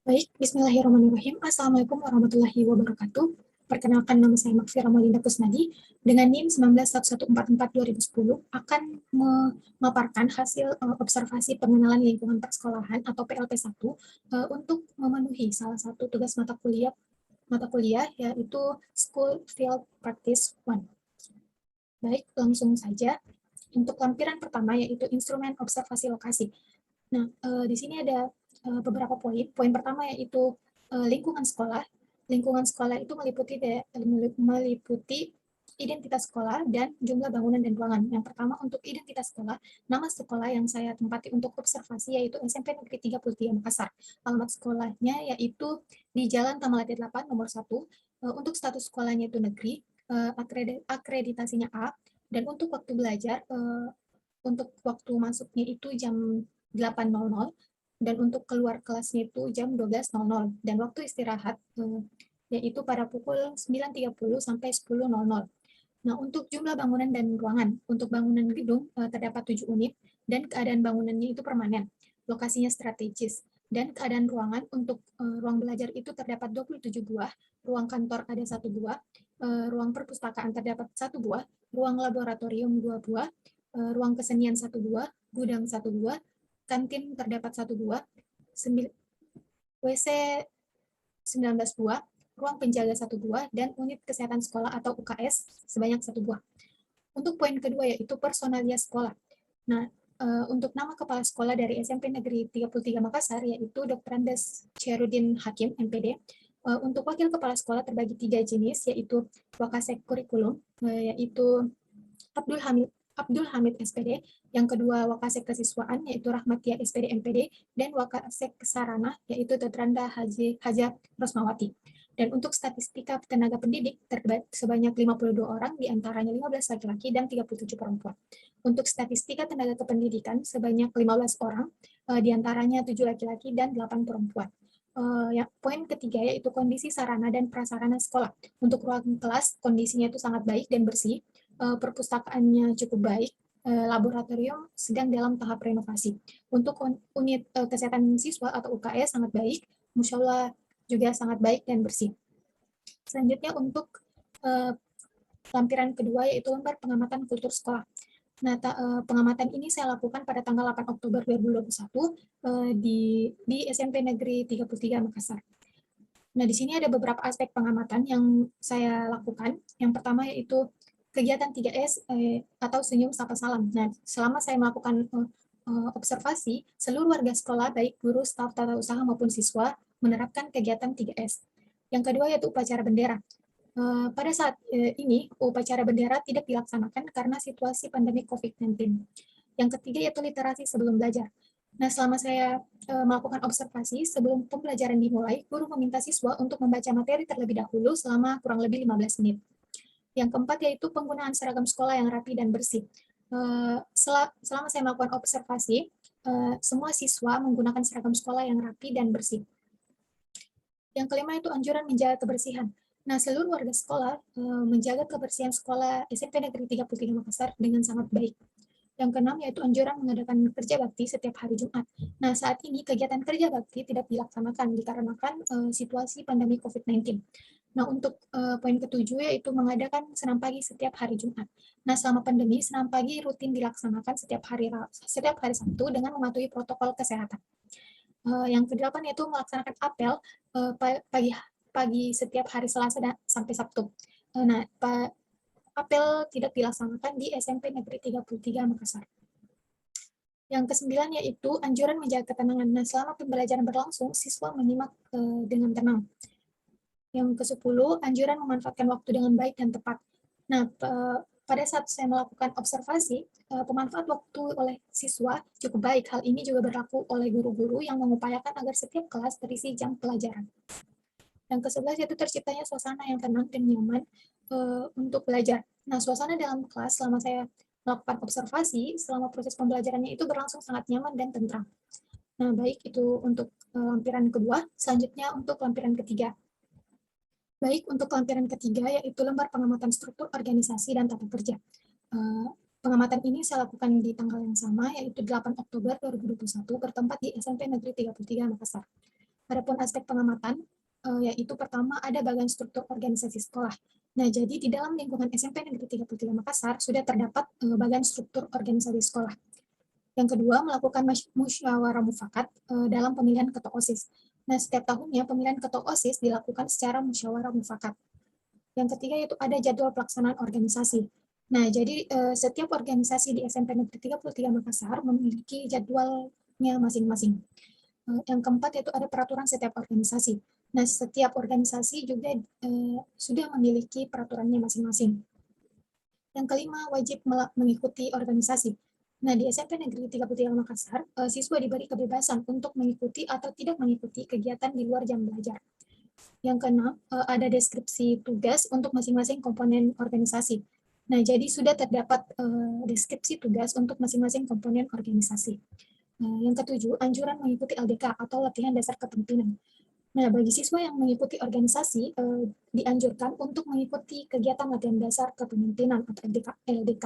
Baik, bismillahirrahmanirrahim. Assalamualaikum warahmatullahi wabarakatuh. Perkenalkan, nama saya Makfira Malinda Kusnadi dengan NIM 191144-2010 akan memaparkan hasil observasi pengenalan lingkungan persekolahan atau PLP 1 untuk memenuhi salah satu tugas mata kuliah yaitu School Field Practice 1. Baik, langsung saja. Untuk lampiran pertama yaitu instrumen observasi lokasi. Nah, di sini ada beberapa poin. Poin pertama yaitu lingkungan sekolah. Lingkungan sekolah itu meliputi identitas sekolah dan jumlah bangunan dan ruangan. Yang pertama untuk identitas sekolah, nama sekolah yang saya tempati untuk observasi yaitu SMP Negeri 33 Makassar. Alamat sekolahnya yaitu di Jalan Tamalate 8 nomor 1. Untuk status sekolahnya itu negeri, akreditasinya A, dan untuk waktu belajar, untuk waktu masuknya itu jam 8.00 dan untuk keluar kelasnya itu jam 12.00 dan waktu istirahat yaitu pada pukul 9.30 sampai 10.00. Nah, untuk jumlah bangunan dan ruangan, untuk bangunan gedung terdapat 7 unit dan keadaan bangunannya itu permanen, lokasinya strategis, dan keadaan ruangan untuk ruang belajar itu terdapat 27 buah, ruang kantor ada 1 buah, ruang perpustakaan terdapat 1 buah, ruang laboratorium 2 buah, ruang kesenian 1 buah, gudang 1 buah, kantin terdapat 1 buah, WC 19 buah, ruang penjaga 1 buah, dan unit kesehatan sekolah atau UKS sebanyak 1 buah. Untuk poin kedua yaitu personalia sekolah. Nah, untuk nama kepala sekolah dari SMP Negeri 33 Makassar yaitu Dr. Andes Cherudin Hakim, MPD. Untuk wakil kepala sekolah terbagi 3 jenis yaitu Wakasek Kurikulum, yaitu Abdul Hamid Abdul Hamid SPD, yang kedua Wakasek Kesiswaan yaitu Rahmatia SPD MPD, dan Wakasek Sarana yaitu Tetranda Haja Rosmawati. Dan untuk statistika tenaga pendidik terdapat sebanyak 52 orang, diantaranya 15 laki-laki dan 37 perempuan. Untuk statistika tenaga kependidikan sebanyak 15 orang, diantaranya 7 laki-laki dan 8 perempuan. Poin ketiga yaitu kondisi sarana dan prasarana sekolah. Untuk ruang kelas, kondisinya itu sangat baik dan bersih, perpustakaannya cukup baik, laboratorium sedang dalam tahap renovasi. Untuk unit kesehatan siswa atau UKS sangat baik, musyawarah juga sangat baik dan bersih. Selanjutnya untuk lampiran kedua yaitu lembar pengamatan kultur sekolah. Nah, pengamatan ini saya lakukan pada tanggal 8 Oktober 2021 di SMP Negeri 33 Makassar. Nah, di sini ada beberapa aspek pengamatan yang saya lakukan. Yang pertama yaitu kegiatan 3S atau senyum sapa salam. Nah, selama saya melakukan observasi, seluruh warga sekolah, baik guru, staf tata usaha maupun siswa, menerapkan kegiatan 3S. Yang kedua yaitu upacara bendera. Pada saat ini, upacara bendera tidak dilaksanakan karena situasi pandemi COVID-19. Yang ketiga yaitu literasi sebelum belajar. Nah, selama saya melakukan observasi, sebelum pembelajaran dimulai, guru meminta siswa untuk membaca materi terlebih dahulu selama kurang lebih 15 menit. Yang keempat yaitu penggunaan seragam sekolah yang rapi dan bersih. Selama saya melakukan observasi, semua siswa menggunakan seragam sekolah yang rapi dan bersih. Yang kelima itu anjuran menjaga kebersihan. Nah, seluruh warga sekolah menjaga kebersihan sekolah SMP Negeri 33 Makassar dengan sangat baik. Yang keenam yaitu anjuran mengadakan kerja bakti setiap hari Jumat. Nah, saat ini kegiatan kerja bakti tidak dilaksanakan dikarenakan situasi pandemi COVID-19. Nah, untuk poin ketujuh yaitu mengadakan senam pagi setiap hari Jumat. Nah, selama pandemi, senam pagi rutin dilaksanakan setiap hari Sabtu dengan mematuhi protokol kesehatan. Yang kedelapan yaitu melaksanakan apel pagi setiap hari Selasa sampai Sabtu. Nah, apel tidak dilaksanakan di SMP Negeri 33 Makassar. Yang kesembilan yaitu anjuran menjaga ketenangan. Nah, selama pembelajaran berlangsung, siswa menyimak dengan tenang. Yang ke-10, anjuran memanfaatkan waktu dengan baik dan tepat. Nah, pada saat saya melakukan observasi, pemanfaat waktu oleh siswa cukup baik. Hal ini juga berlaku oleh guru-guru yang mengupayakan agar setiap kelas terisi jam pelajaran. Yang ke-11 yaitu terciptanya suasana yang tenang dan nyaman untuk belajar. Nah, suasana dalam kelas selama saya melakukan observasi, selama proses pembelajarannya itu berlangsung sangat nyaman dan tentram. Nah, baik itu untuk lampiran kedua. Selanjutnya untuk lampiran ketiga. Baik, untuk lampiran ketiga yaitu lembar pengamatan struktur organisasi dan tata kerja. Pengamatan ini saya lakukan di tanggal yang sama, yaitu 8 Oktober 2021, bertempat di SMP Negeri 33 Makassar. Adapun aspek pengamatan, yaitu pertama ada bagian struktur organisasi sekolah. Nah, jadi di dalam lingkungan SMP Negeri 33 Makassar sudah terdapat bagian struktur organisasi sekolah. Yang kedua, melakukan musyawarah mufakat dalam pemilihan ketua OSIS. Nah, setiap tahunnya pemilihan ketua OSIS dilakukan secara musyawarah mufakat. Yang ketiga yaitu ada jadwal pelaksanaan organisasi. Nah, jadi setiap organisasi di SMP Negeri 33 Makassar memiliki jadwalnya masing-masing. Yang keempat yaitu ada peraturan setiap organisasi. Nah, setiap organisasi juga sudah memiliki peraturannya masing-masing. Yang kelima, wajib mengikuti organisasi. Nah, di SMP Negeri 33 Makassar, siswa diberi kebebasan untuk mengikuti atau tidak mengikuti kegiatan di luar jam belajar. Yang keenam, ada deskripsi tugas untuk masing-masing komponen organisasi. Nah, jadi sudah terdapat deskripsi tugas untuk masing-masing komponen organisasi. Yang ketujuh, anjuran mengikuti LDK atau latihan dasar kepemimpinan. Nah, bagi siswa yang mengikuti organisasi, dianjurkan untuk mengikuti kegiatan latihan dasar kepemimpinan atau LDK.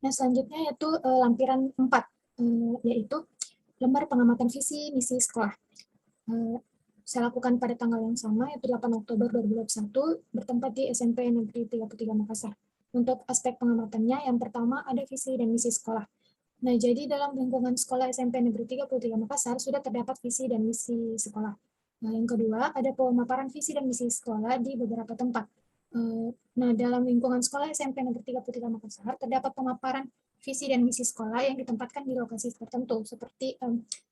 Nah, selanjutnya yaitu lampiran 4, yaitu lembar pengamatan visi misi sekolah. Saya lakukan pada tanggal yang sama, yaitu 8 Oktober 2021, bertempat di SMP Negeri 33 Makassar. Untuk aspek pengamatannya, yang pertama ada visi dan misi sekolah. Nah, jadi dalam lingkungan sekolah SMP Negeri 33 Makassar sudah terdapat visi dan misi sekolah. Nah, yang kedua, ada pemaparan visi dan misi sekolah di beberapa tempat. Nah, dalam lingkungan sekolah SMP Negeri 33 Makassar terdapat pemaparan visi dan misi sekolah yang ditempatkan di lokasi tertentu, seperti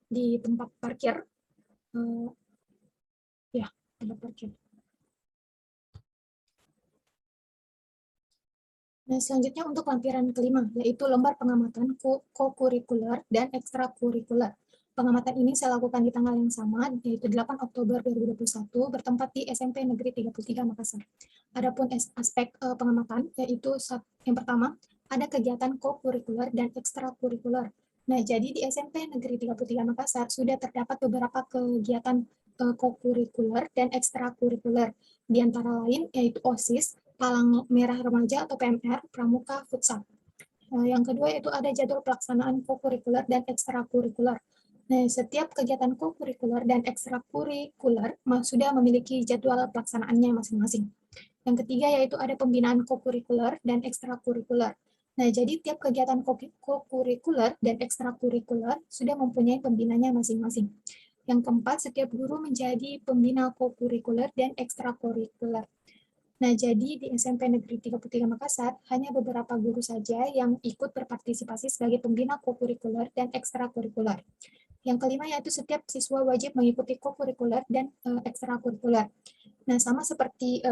di tempat parkir, ya, tempat parkir. Nah, selanjutnya untuk lampiran kelima, yaitu lembar pengamatan co-kurikuler dan ekstrakurikuler. Pengamatan ini saya lakukan di tanggal yang sama, yaitu 8 Oktober 2021, bertempat di SMP Negeri 33 Makassar. Adapun aspek pengamatan, yaitu yang pertama, ada kegiatan co-kurikuler dan ekstrakurikuler. Nah, jadi di SMP Negeri 33 Makassar sudah terdapat beberapa kegiatan co-kurikuler dan ekstrakurikuler. Di antara lain, yaitu OSIS, Palang Merah Remaja atau PMR, Pramuka, Futsal. Yang kedua yaitu ada jadwal pelaksanaan kokurikuler dan ekstrakurikuler. Nah, setiap kegiatan kokurikuler dan ekstrakurikuler sudah memiliki jadwal pelaksanaannya masing-masing. Yang ketiga yaitu ada pembinaan kokurikuler dan ekstrakurikuler. Nah, jadi tiap kegiatan kokurikuler dan ekstrakurikuler sudah mempunyai pembinanya masing-masing. Yang keempat, setiap guru menjadi pembina kokurikuler dan ekstrakurikuler. Nah, jadi di SMP Negeri 33 Makassar, hanya beberapa guru saja yang ikut berpartisipasi sebagai pembina kokurikuler dan ekstrakurikuler. Yang kelima yaitu setiap siswa wajib mengikuti kokurikuler dan ekstrakurikuler. Nah, sama seperti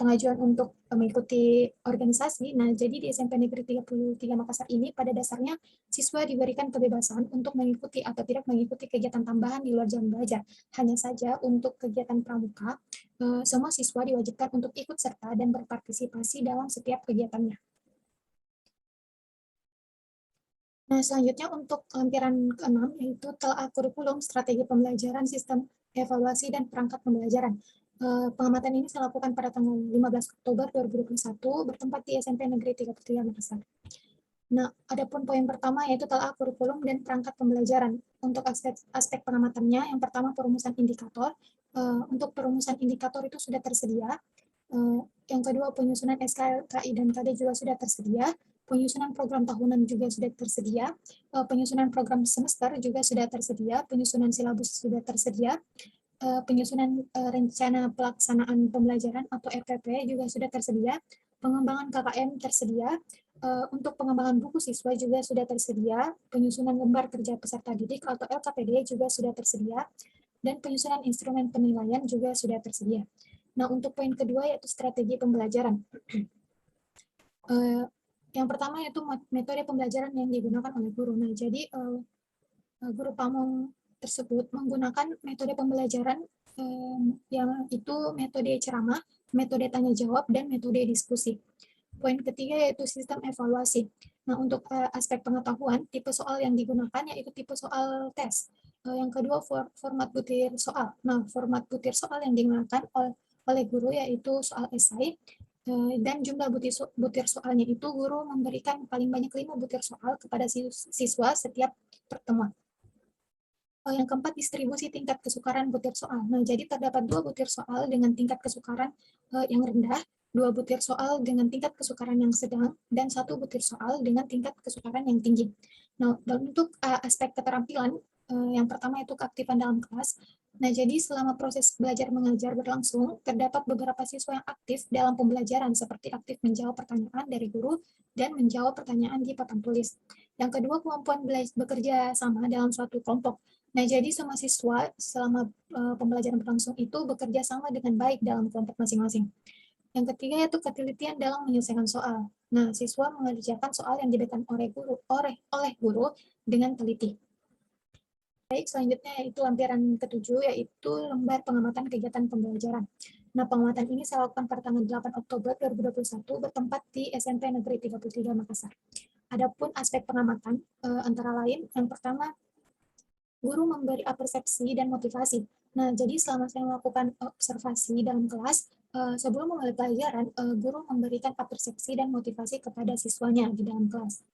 pengajuan untuk mengikuti organisasi. Nah, jadi di SMP Negeri 33 Makassar ini pada dasarnya siswa diberikan kebebasan untuk mengikuti atau tidak mengikuti kegiatan tambahan di luar jam belajar. Hanya saja untuk kegiatan pramuka, semua siswa diwajibkan untuk ikut serta dan berpartisipasi dalam setiap kegiatannya. Nah, selanjutnya untuk lampiran ke-6 yaitu telah kurikulum, strategi pembelajaran, sistem evaluasi, dan perangkat pembelajaran. Pengamatan ini saya lakukan pada tanggal 15 Oktober 2021 bertempat di SMP Negeri 33 Makassar. Nah, adapun poin pertama yaitu telah kurikulum dan perangkat pembelajaran. Untuk aspek pengamatannya, yang pertama perumusan indikator. Untuk perumusan indikator itu sudah tersedia. Yang kedua penyusunan SKKI dan KD juga sudah tersedia. Penyusunan program tahunan juga sudah tersedia. Penyusunan program semester juga sudah tersedia. Penyusunan silabus sudah tersedia. Penyusunan rencana pelaksanaan pembelajaran atau RPP juga sudah tersedia. Pengembangan KKM tersedia. Untuk pengembangan buku siswa juga sudah tersedia. Penyusunan lembar kerja peserta didik atau LKPD juga sudah tersedia. Dan penyusunan instrumen penilaian juga sudah tersedia. Nah, untuk poin kedua yaitu strategi pembelajaran. Yang pertama yaitu metode pembelajaran yang digunakan oleh guru. Nah, jadi guru pamong tersebut menggunakan metode pembelajaran yang itu metode ceramah, metode tanya jawab, dan metode diskusi. Poin ketiga yaitu sistem evaluasi. Nah, untuk aspek pengetahuan, tipe soal yang digunakan yaitu tipe soal tes. Yang kedua, format butir soal. Nah, format butir soal yang digunakan oleh guru yaitu soal esai, dan jumlah butir soalnya itu guru memberikan paling banyak 5 butir soal kepada siswa setiap pertemuan. Yang keempat, distribusi tingkat kesukaran butir soal. Nah, jadi terdapat 2 butir soal dengan tingkat kesukaran yang rendah, 2 butir soal dengan tingkat kesukaran yang sedang, dan 1 butir soal dengan tingkat kesukaran yang tinggi. Nah, dan untuk aspek keterampilan, yang pertama itu keaktifan dalam kelas. Nah, jadi selama proses belajar mengajar berlangsung, terdapat beberapa siswa yang aktif dalam pembelajaran, seperti aktif menjawab pertanyaan dari guru dan menjawab pertanyaan di papan tulis. Yang kedua, kemampuan bekerja sama dalam suatu kelompok. Nah, jadi semua siswa selama pembelajaran berlangsung itu bekerja sama dengan baik dalam kelompok masing-masing. Yang ketiga yaitu ketelitian dalam menyelesaikan soal. Nah, siswa mengerjakan soal yang diberikan oleh guru dengan teliti. Baik, selanjutnya yaitu lampiran ketujuh, yaitu lembar pengamatan kegiatan pembelajaran. Nah, pengamatan ini saya lakukan pada tanggal 8 Oktober 2021 bertempat di SMP Negeri 33 Makassar. Adapun aspek pengamatan antara lain, yang pertama, guru memberi persepsi dan motivasi. Nah, jadi selama saya melakukan observasi dalam kelas, sebelum memulai pelajaran, guru memberikan persepsi dan motivasi kepada siswanya di dalam kelas.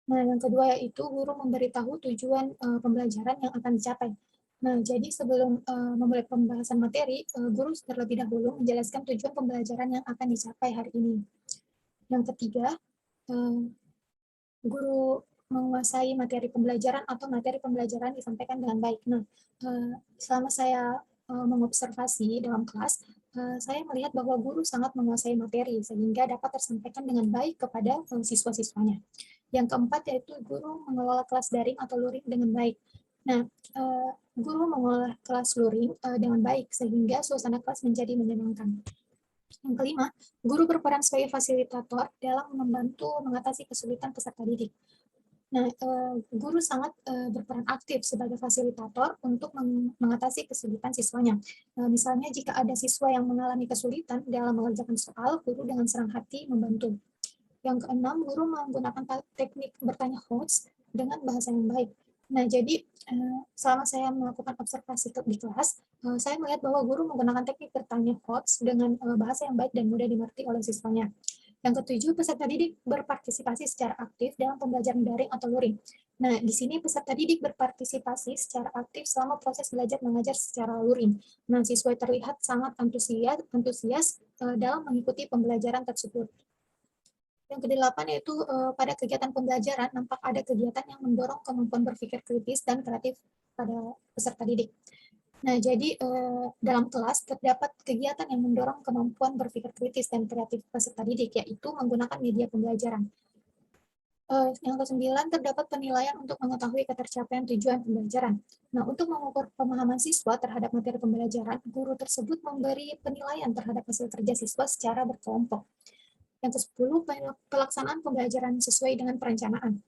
Nah, yang kedua yaitu guru memberitahu tujuan pembelajaran yang akan dicapai. Nah, jadi sebelum memulai pembahasan materi, guru terlebih dahulu menjelaskan tujuan pembelajaran yang akan dicapai hari ini. Yang ketiga, guru menguasai materi pembelajaran atau materi pembelajaran disampaikan dengan baik. Nah, selama saya mengobservasi dalam kelas, saya melihat bahwa guru sangat menguasai materi sehingga dapat tersampaikan dengan baik kepada siswa-siswanya. Yang keempat yaitu guru mengelola kelas daring atau luring dengan baik. Nah, guru mengelola kelas luring dengan baik sehingga suasana kelas menjadi menyenangkan. Yang kelima, guru berperan sebagai fasilitator dalam membantu mengatasi kesulitan peserta didik. Nah, guru sangat berperan aktif sebagai fasilitator untuk mengatasi kesulitan siswanya. Misalnya jika ada siswa yang mengalami kesulitan dalam mengerjakan soal, guru dengan senang hati membantu. Yang keenam, guru menggunakan teknik bertanya hoax dengan bahasa yang baik. Nah, jadi selama saya melakukan observasi di kelas, saya melihat bahwa guru menggunakan teknik bertanya hoax dengan bahasa yang baik dan mudah dimengerti oleh siswanya. Yang ketujuh, peserta didik berpartisipasi secara aktif dalam pembelajaran daring atau luring. Nah, di sini peserta didik berpartisipasi secara aktif selama proses belajar mengajar secara luring. Nah, siswa terlihat sangat antusias dalam mengikuti pembelajaran tersebut. Yang kedelapan yaitu pada kegiatan pembelajaran nampak ada kegiatan yang mendorong kemampuan berpikir kritis dan kreatif pada peserta didik. Nah, jadi dalam kelas terdapat kegiatan yang mendorong kemampuan berpikir kritis dan kreatif peserta didik, yaitu menggunakan media pembelajaran. Yang kesembilan, terdapat penilaian untuk mengetahui ketercapaian tujuan pembelajaran. Nah, untuk mengukur pemahaman siswa terhadap materi pembelajaran, guru tersebut memberi penilaian terhadap hasil kerja siswa secara berkelompok. Yang ke-10, pelaksanaan pembelajaran sesuai dengan perencanaan.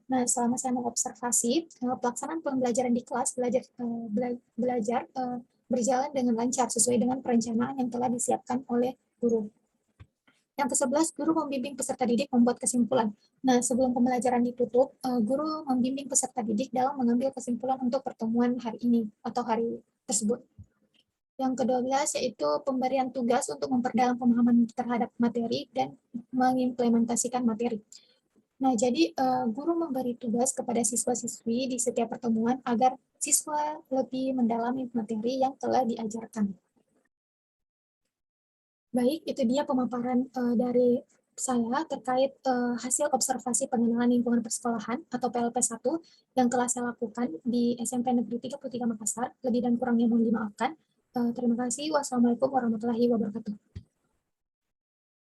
Nah, selama saya mengobservasi, pelaksanaan pembelajaran di kelas belajar berjalan dengan lancar sesuai dengan perencanaan yang telah disiapkan oleh guru. Yang ke-11, guru membimbing peserta didik membuat kesimpulan. Nah, sebelum pembelajaran ditutup, guru membimbing peserta didik dalam mengambil kesimpulan untuk pertemuan hari ini atau hari tersebut. Yang ke-12 yaitu pemberian tugas untuk memperdalam pemahaman terhadap materi dan mengimplementasikan materi. Nah, jadi guru memberi tugas kepada siswa-siswi di setiap pertemuan agar siswa lebih mendalami materi yang telah diajarkan. Baik, itu dia pemaparan dari saya terkait hasil observasi pengenalan lingkungan persekolahan atau PLP 1 yang telah saya lakukan di SMP Negeri 33 Makassar. Lebih dan kurangnya mohon dimaafkan. Terima kasih. Wassalamualaikum warahmatullahi wabarakatuh.